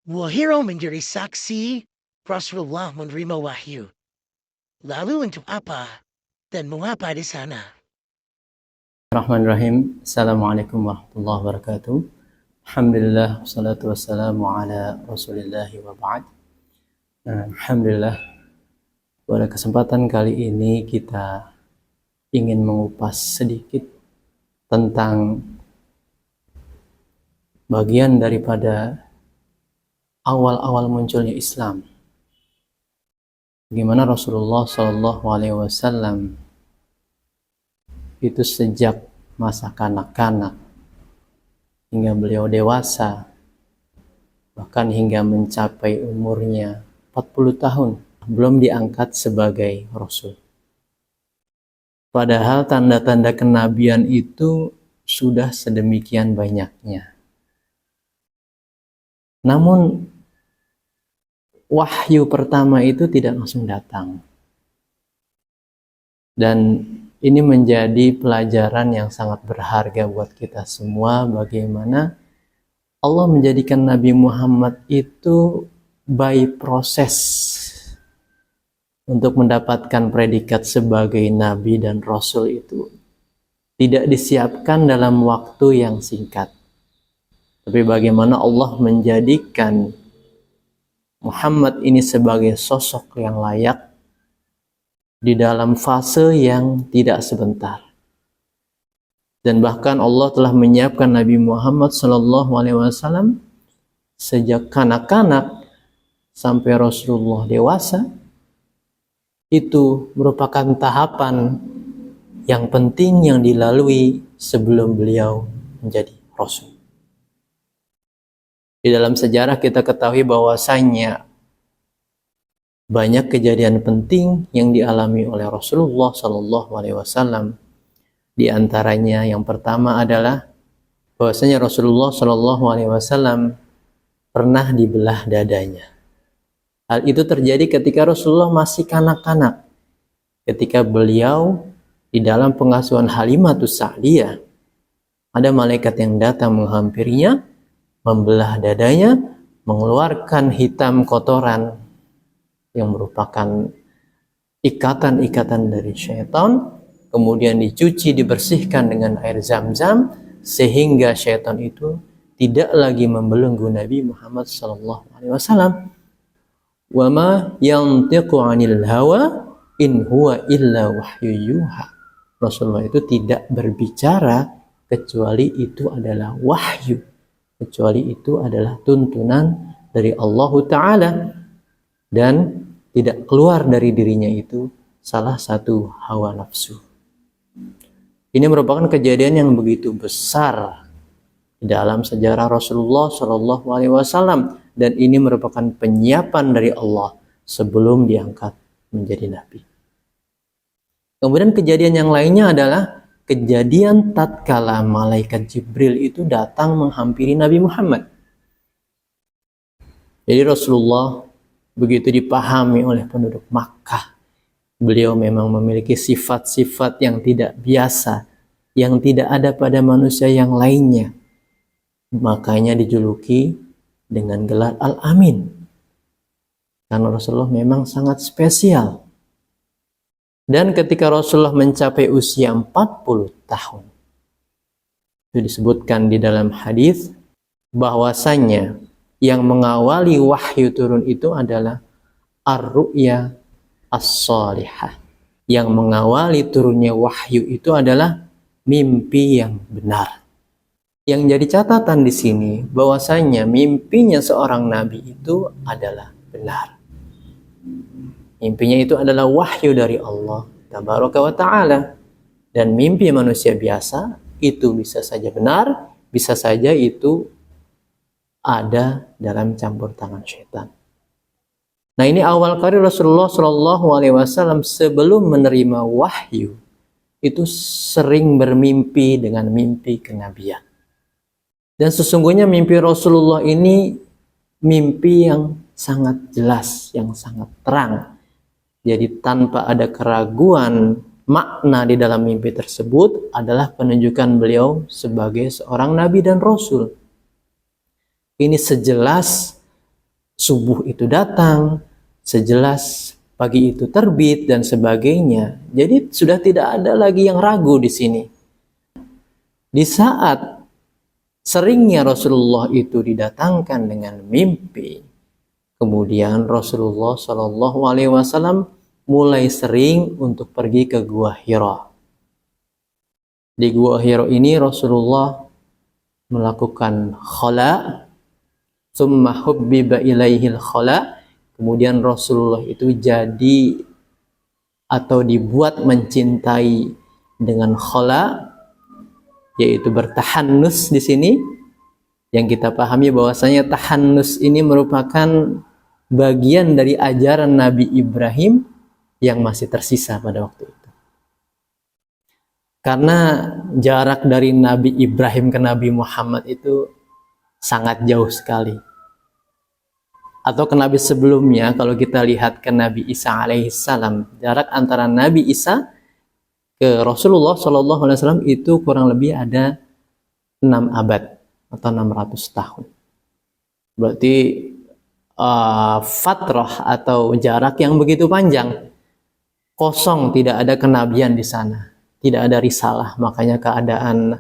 Wahiro menjadi saksi Rasulullah menerima wahyu. Lalu untuk apa dan mengapa di sana? Bismillahirrahmanirrahim. Assalamualaikum warahmatullahi wabarakatuh. Alhamdulillah, wassalatu wassalamu ala rasulillahi wa ba'd. Alhamdulillah, pada kesempatan kali ini kita ingin mengupas sedikit tentang bagian daripada awal-awal munculnya Islam. Bagaimana Rasulullah SAW itu sejak masa kanak-kanak hingga beliau dewasa, bahkan hingga mencapai umurnya 40 tahun, belum diangkat sebagai Rasul. Padahal tanda-tanda kenabian itu sudah sedemikian banyaknya. Namun wahyu pertama itu tidak langsung datang. Dan ini menjadi pelajaran yang sangat berharga buat kita semua, bagaimana Allah menjadikan Nabi Muhammad itu by proses untuk mendapatkan predikat sebagai Nabi dan Rasul itu tidak disiapkan dalam waktu yang singkat. Tapi bagaimana Allah menjadikan Muhammad ini sebagai sosok yang layak di dalam fase yang tidak sebentar. Dan bahkan Allah telah menyiapkan Nabi Muhammad SAW sejak kanak-kanak sampai Rasulullah dewasa. Itu merupakan tahapan yang penting yang dilalui sebelum beliau menjadi Rasul. Di dalam sejarah kita ketahui bahwasanya banyak kejadian penting yang dialami oleh Rasulullah SAW. Di antaranya yang pertama adalah bahwasanya Rasulullah SAW pernah dibelah dadanya. Hal itu terjadi ketika Rasulullah masih kanak-kanak. Ketika beliau di dalam pengasuhan Halimatus Sa'diyah, ada malaikat yang datang menghampirinya, membelah dadanya, mengeluarkan hitam kotoran yang merupakan ikatan-ikatan dari syaitan, kemudian dicuci, dibersihkan dengan air zam-zam, sehingga syaitan itu tidak lagi membelenggu Nabi Muhammad SAW. Wa ma yantiqu 'anil hawa in huwa illa wahyu yuha. Rasulullah itu tidak berbicara kecuali itu adalah wahyu, kecuali itu adalah tuntunan dari Allah Ta'ala, dan tidak keluar dari dirinya itu salah satu hawa nafsu. Ini merupakan kejadian yang begitu besar di dalam sejarah Rasulullah SAW, dan ini merupakan penyiapan dari Allah sebelum diangkat menjadi Nabi. Kemudian kejadian yang lainnya adalah kejadian tatkala malaikat Jibril itu datang menghampiri Nabi Muhammad. Jadi Rasulullah begitu dipahami oleh penduduk Makkah, beliau memang memiliki sifat-sifat yang tidak biasa, yang tidak ada pada manusia yang lainnya. Makanya dijuluki dengan gelar Al-Amin. Karena Rasulullah memang sangat spesial. Dan ketika Rasulullah mencapai usia 40 tahun, itu disebutkan di dalam hadis bahwasanya yang mengawali wahyu turun itu adalah ar-ru'ya as-salihah. Yang mengawali turunnya wahyu itu adalah mimpi yang benar. Yang jadi catatan di sini bahwasanya mimpinya seorang nabi itu adalah benar. Mimpinya itu adalah wahyu dari Allah Tabaraka wa Ta'ala. Dan mimpi manusia biasa itu bisa saja benar, bisa saja itu ada dalam campur tangan syaitan. Nah, ini awal kali Rasulullah SAW sebelum menerima wahyu itu sering bermimpi dengan mimpi kenabian. Dan sesungguhnya mimpi Rasulullah ini mimpi yang sangat jelas, yang sangat terang. Jadi tanpa ada keraguan, makna di dalam mimpi tersebut adalah penunjukan beliau sebagai seorang nabi dan rasul. Ini sejelas subuh itu datang, sejelas pagi itu terbit dan sebagainya. Jadi sudah tidak ada lagi yang ragu di sini. Di saat seringnya Rasulullah itu didatangkan dengan mimpi, kemudian Rasulullah Shallallahu Alaihi Wasallam mulai sering untuk pergi ke Gua Hira. Di Gua Hira ini Rasulullah melakukan khala, summa hubbiba ilaihil khala, kemudian Rasulullah itu jadi atau dibuat mencintai dengan khala, yaitu bertahannus di sini. Yang kita pahami bahwasanya tahannus ini merupakan bagian dari ajaran Nabi Ibrahim yang masih tersisa pada waktu itu. Karena jarak dari Nabi Ibrahim ke Nabi Muhammad itu sangat jauh sekali. Atau ke Nabi sebelumnya, kalau kita lihat ke Nabi Isa alaihissalam, jarak antara Nabi Isa ke Rasulullah SAW itu kurang lebih ada 6 abad atau 600 tahun. Berarti fatrah atau jarak yang begitu panjang. Kosong, tidak ada kenabian di sana, tidak ada risalah. Makanya keadaan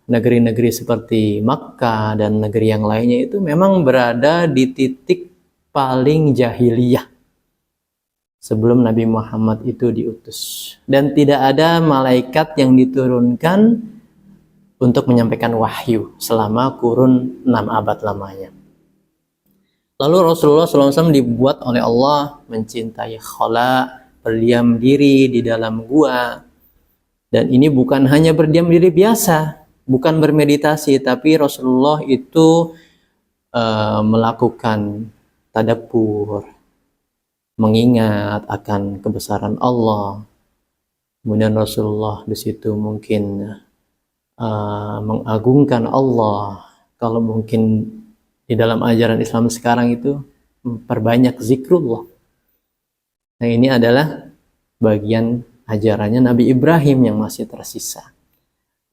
negeri-negeri seperti Makkah dan negeri yang lainnya itu memang berada di titik paling jahiliyah sebelum Nabi Muhammad itu diutus. Dan tidak ada malaikat yang diturunkan untuk menyampaikan wahyu selama kurun 6 abad lamanya. Lalu Rasulullah SAW dibuat oleh Allah mencintai khala, berdiam diri di dalam gua. Dan ini bukan hanya berdiam diri biasa, bukan bermeditasi, tapi Rasulullah itu melakukan tadabbur, mengingat akan kebesaran Allah. Kemudian Rasulullah di situ mungkin mengagungkan Allah. Kalau mungkin di dalam ajaran Islam sekarang itu memperbanyak zikrullah. Nah, ini adalah bagian ajarannya Nabi Ibrahim yang masih tersisa.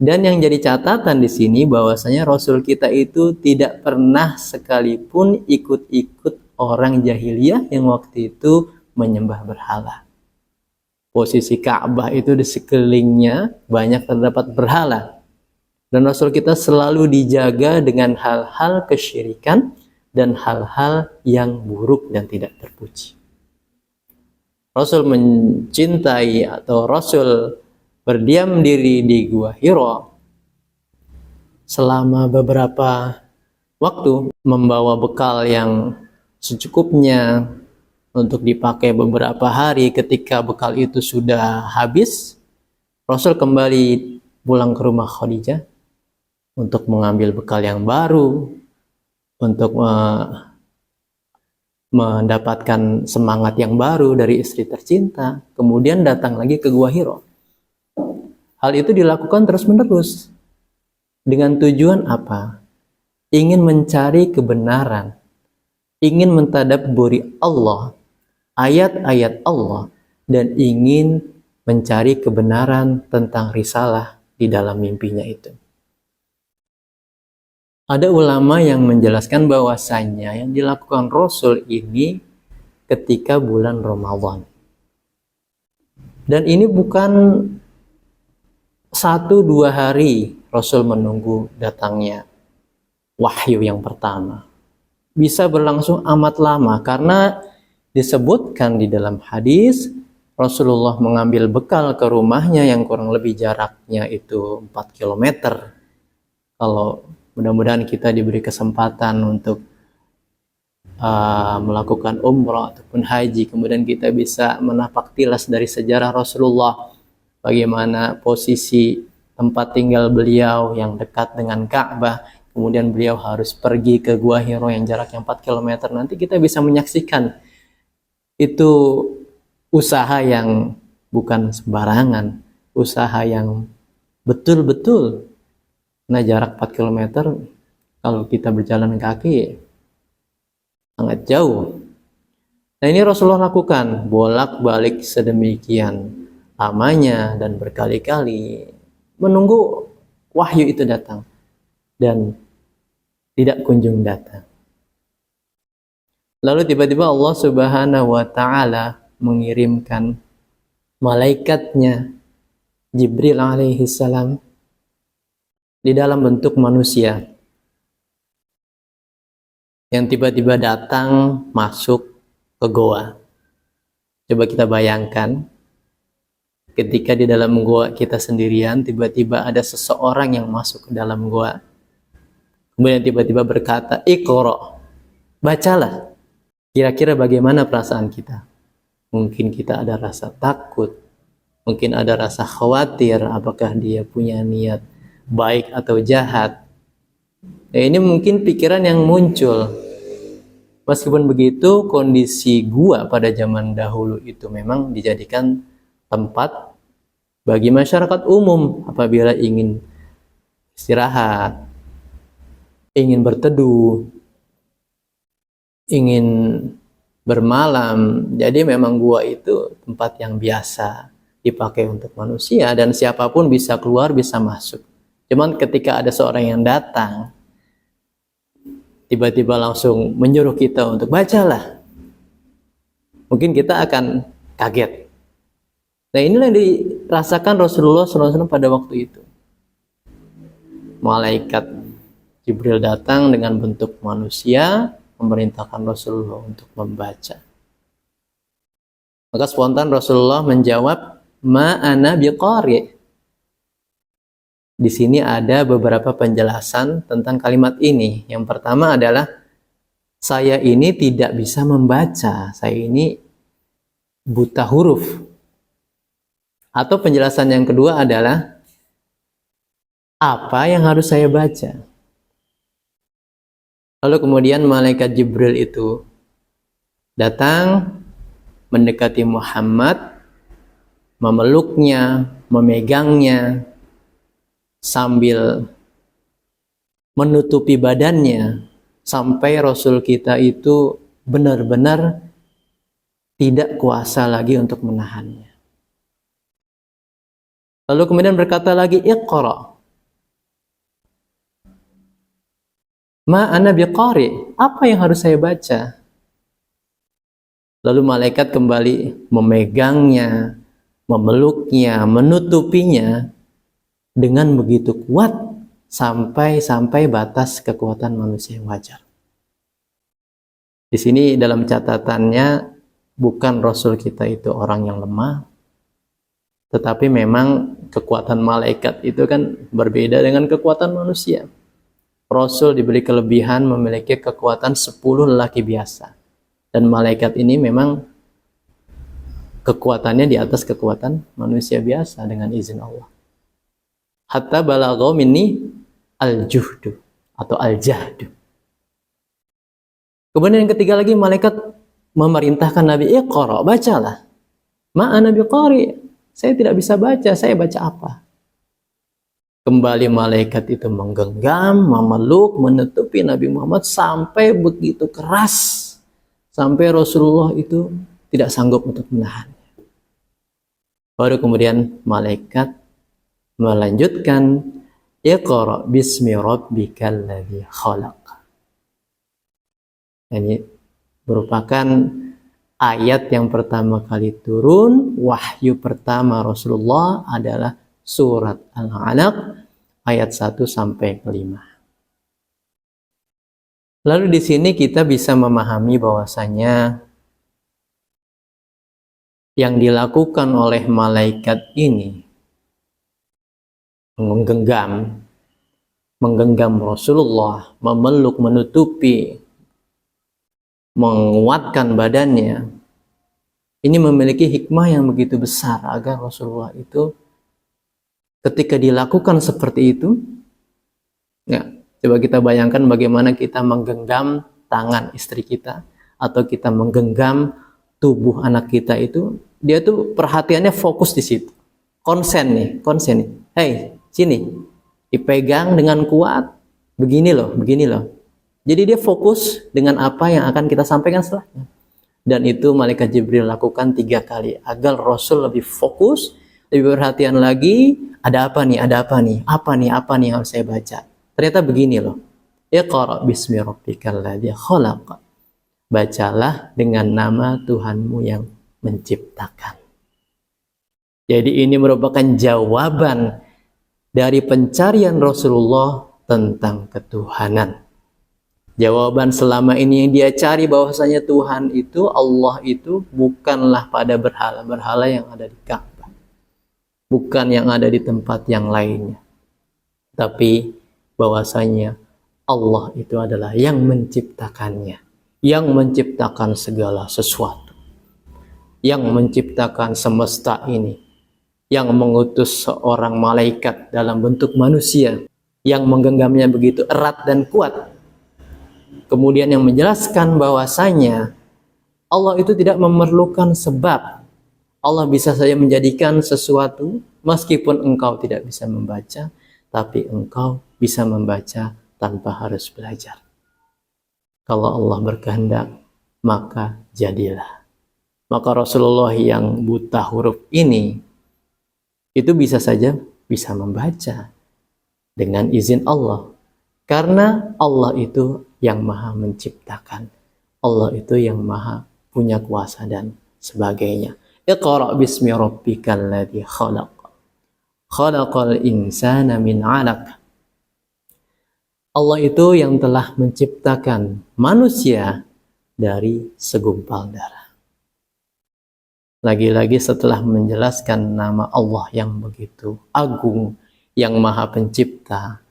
Dan yang jadi catatan di sini bahwasanya Rasul kita itu tidak pernah sekalipun ikut-ikut orang jahiliyah yang waktu itu menyembah berhala. Posisi Ka'bah itu di sekelilingnya banyak terdapat berhala. Dan Rasul kita selalu dijaga dengan hal-hal kesyirikan dan hal-hal yang buruk dan tidak terpuji. Rasul mencintai atau Rasul berdiam diri di Gua Hira selama beberapa waktu, membawa bekal yang secukupnya untuk dipakai beberapa hari. Ketika bekal itu sudah habis, Rasul kembali pulang ke rumah Khadijah untuk mengambil bekal yang baru, untuk mendapatkan semangat yang baru dari istri tercinta. Kemudian datang lagi ke Gua Hira. Hal itu dilakukan terus-menerus. Dengan tujuan apa? Ingin mencari kebenaran, ingin mentadabburi Allah, ayat-ayat Allah, dan ingin mencari kebenaran tentang risalah di dalam mimpinya itu. Ada ulama yang menjelaskan bahwasannya yang dilakukan Rasul ini ketika bulan Ramadan. Dan ini bukan 1-2 hari Rasul menunggu datangnya wahyu yang pertama. Bisa berlangsung amat lama karena disebutkan di dalam hadis Rasulullah mengambil bekal ke rumahnya yang kurang lebih jaraknya itu 4 km. Kalau mudah-mudahan kita diberi kesempatan untuk melakukan umrah ataupun haji, kemudian kita bisa menapak tilas dari sejarah Rasulullah, bagaimana posisi tempat tinggal beliau yang dekat dengan Ka'bah, kemudian beliau harus pergi ke Gua Hira yang jaraknya 4 km. Nanti kita bisa menyaksikan itu usaha yang bukan sembarangan, usaha yang betul-betul. Nah, jarak 4 km kalau kita berjalan kaki sangat jauh. Nah, ini Rasulullah lakukan bolak-balik sedemikian lamanya dan berkali-kali menunggu wahyu itu datang dan tidak kunjung datang. Lalu tiba-tiba Allah Subhanahu wa taala mengirimkan malaikatnya Jibril alaihi salam di dalam bentuk manusia yang tiba-tiba datang masuk ke goa. Coba kita bayangkan, ketika di dalam goa kita sendirian, tiba-tiba ada seseorang yang masuk ke dalam goa. Kemudian tiba-tiba berkata, "Iqra," bacalah. Kira-kira bagaimana perasaan kita? Mungkin kita ada rasa takut, mungkin ada rasa khawatir, apakah dia punya niat baik atau jahat. Ini mungkin pikiran yang muncul. Meskipun begitu, kondisi gua pada zaman dahulu itu memang dijadikan tempat bagi masyarakat umum apabila ingin istirahat, ingin berteduh, ingin bermalam. Jadi memang gua itu tempat yang biasa dipakai untuk manusia dan siapapun bisa keluar, bisa masuk. Cuman ketika ada seorang yang datang tiba-tiba langsung menyuruh kita untuk bacalah, mungkin kita akan kaget. Nah, inilah yang dirasakan Rasulullah SAW pada waktu itu. Malaikat Jibril datang dengan bentuk manusia, memerintahkan Rasulullah untuk membaca. Maka spontan Rasulullah menjawab, "Ma ana biqari." Di sini ada beberapa penjelasan tentang kalimat ini. Yang pertama adalah, saya ini tidak bisa membaca, saya ini buta huruf. Atau penjelasan yang kedua adalah, apa yang harus saya baca? Lalu kemudian malaikat Jibril itu datang mendekati Muhammad, memeluknya, memegangnya, sambil menutupi badannya sampai Rasul kita itu benar-benar tidak kuasa lagi untuk menahannya. Lalu kemudian berkata lagi, "Iqra." "Ma ana biqari." Apa yang harus saya baca? Lalu malaikat kembali memegangnya, memeluknya, menutupinya dengan begitu kuat sampai batas kekuatan manusia yang wajar. Di sini dalam catatannya bukan Rasul kita itu orang yang lemah, tetapi memang kekuatan malaikat itu kan berbeda dengan kekuatan manusia. Rasul diberi kelebihan memiliki kekuatan 10 lelaki biasa, dan malaikat ini memang kekuatannya di atas kekuatan manusia biasa dengan izin Allah. Hatta balagha minni al-juhdu atau al-jahdu. Kemudian yang ketiga lagi, malaikat memerintahkan Nabi, "Iqra," bacalah. "Ma ana biqari." Saya tidak bisa baca, saya baca apa? Kembali malaikat itu menggenggam, memeluk, menutupi Nabi Muhammad sampai begitu keras, sampai Rasulullah itu tidak sanggup untuk menahannya. Baru kemudian malaikat melanjutkan, "Iqra bismi rabbikal ladzi khalaq." Ini merupakan ayat yang pertama kali turun, wahyu pertama Rasulullah adalah surat Al-Alaq ayat 1 sampai 5. Lalu di sini kita bisa memahami bahwasanya yang dilakukan oleh malaikat ini menggenggam Rasulullah, memeluk, menutupi, menguatkan badannya, ini memiliki hikmah yang begitu besar agar Rasulullah itu ketika dilakukan seperti itu, ya, coba kita bayangkan bagaimana kita menggenggam tangan istri kita atau kita menggenggam tubuh anak kita itu, dia tuh perhatiannya fokus di situ, konsen nih, hei sini, dipegang dengan kuat, begini loh. Jadi dia fokus dengan apa yang akan kita sampaikan setelahnya. Dan itu malaikat Jibril lakukan 3 kali agar Rasul lebih fokus, lebih perhatian lagi, ada apa nih yang harus saya baca. Ternyata begini loh. Iqra bismi rabbikal ladzi khalaq. bacalah dengan nama Tuhanmu yang menciptakan. Jadi ini merupakan jawaban dari pencarian Rasulullah tentang ketuhanan. Jawaban selama ini yang dia cari bahwasanya Tuhan itu, Allah itu bukanlah pada berhala-berhala yang ada di Ka'bah. Bukan yang ada di tempat yang lainnya. Tapi bahwasanya Allah itu adalah yang menciptakannya. Yang menciptakan segala sesuatu. Yang menciptakan semesta ini. Yang mengutus seorang malaikat dalam bentuk manusia yang menggenggamnya begitu erat dan kuat. Kemudian yang menjelaskan bahwasanya Allah itu tidak memerlukan sebab. Allah bisa saja menjadikan sesuatu meskipun engkau tidak bisa membaca, tapi engkau bisa membaca tanpa harus belajar. Kalau Allah berkehendak, maka jadilah. Maka Rasulullah yang buta huruf ini itu bisa saja bisa membaca dengan izin Allah. Karena Allah itu yang maha menciptakan. Allah itu yang maha punya kuasa dan sebagainya. Iqra' bismi rabbikal ladzi khalaq. Khalaqal insana min 'alaq. Allah itu yang telah menciptakan manusia dari segumpal darah. Lagi-lagi setelah menjelaskan nama Allah yang begitu agung, yang maha pencipta,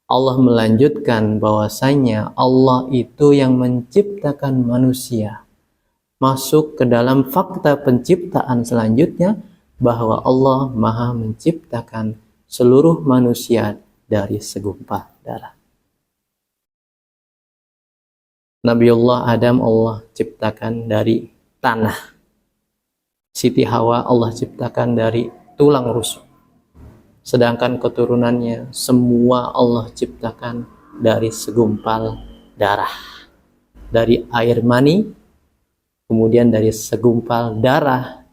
Allah melanjutkan bahwasanya Allah itu yang menciptakan manusia. Masuk ke dalam fakta penciptaan selanjutnya bahwa Allah maha menciptakan seluruh manusia dari segumpal darah. Nabiullah Adam Allah ciptakan dari tanah. Siti Hawa Allah ciptakan dari tulang rusuk. Sedangkan keturunannya semua Allah ciptakan dari segumpal darah. Dari air mani, kemudian dari segumpal darah,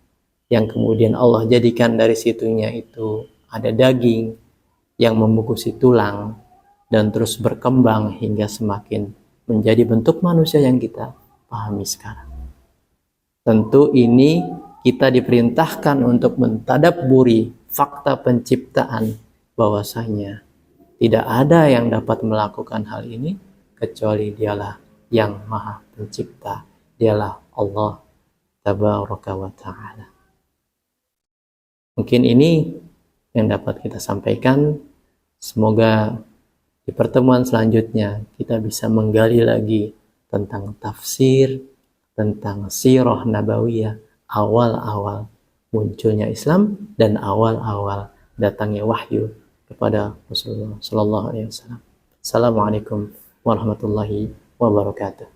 yang kemudian Allah jadikan dari situnya itu ada daging yang membungkusi tulang, dan terus berkembang hingga semakin menjadi bentuk manusia yang kita pahami sekarang. Tentu ini kita diperintahkan untuk mentadabburi fakta penciptaan bahwasanya tidak ada yang dapat melakukan hal ini kecuali dialah yang maha pencipta, dialah Allah tabaraka wa ta'ala. Mungkin ini yang dapat kita sampaikan. Semoga di pertemuan selanjutnya kita bisa menggali lagi tentang tafsir, tentang sirah nabawiyah, awal-awal munculnya Islam dan awal-awal datangnya wahyu kepada Rasulullah sallallahu alaihi wasallam. Assalamualaikum warahmatullahi wabarakatuh.